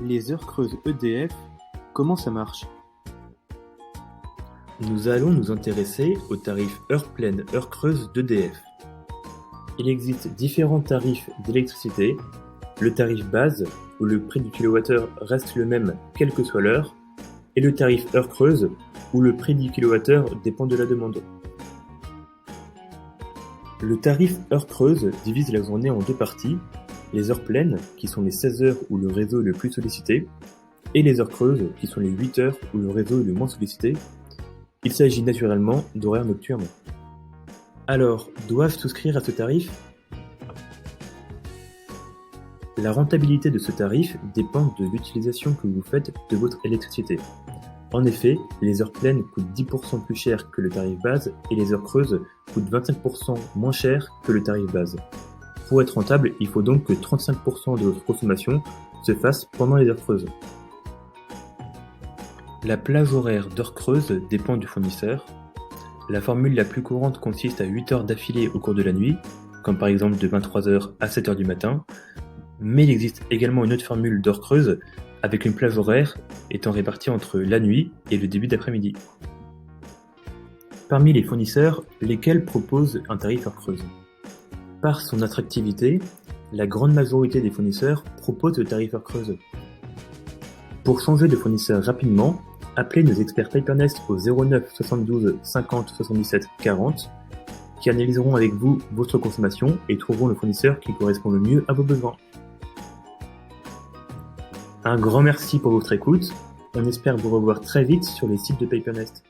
Les heures creuses EDF, comment ça marche? Nous allons nous intéresser au tarif heure pleine, heure creuse d'EDF. Il existe différents tarifs d'électricité, le tarif base, où le prix du kilowattheure reste le même quelle que soit l'heure, et le tarif heure creuse, où le prix du kilowattheure dépend de la demande. Le tarif heure creuse divise la journée en deux parties, les heures pleines, qui sont les 16 heures où le réseau est le plus sollicité, et les heures creuses, qui sont les 8 heures où le réseau est le moins sollicité. Il s'agit naturellement d'horaires nocturnes. Alors, dois-je souscrire à ce tarif? La rentabilité de ce tarif dépend de l'utilisation que vous faites de votre électricité. En effet, les heures pleines coûtent 10% plus cher que le tarif base et les heures creuses coûtent 25% moins cher que le tarif base. Pour être rentable, il faut donc que 35% de votre consommation se fasse pendant les heures creuses. La plage horaire d'heures creuses dépend du fournisseur. La formule la plus courante consiste à 8 heures d'affilée au cours de la nuit, comme par exemple de 23h à 7h du matin, mais il existe également une autre formule d'heures creuses avec une plage horaire étant répartie entre la nuit et le début d'après-midi. Parmi les fournisseurs, lesquels proposent un tarif heure creuse? Par son attractivité, la grande majorité des fournisseurs proposent le tarif heure creuse. Pour changer de fournisseur rapidement, appelez nos experts Papernest au 09 72 50 77 40 qui analyseront avec vous votre consommation et trouveront le fournisseur qui correspond le mieux à vos besoins. Un grand merci pour votre écoute. On espère vous revoir très vite sur les sites de Papernest.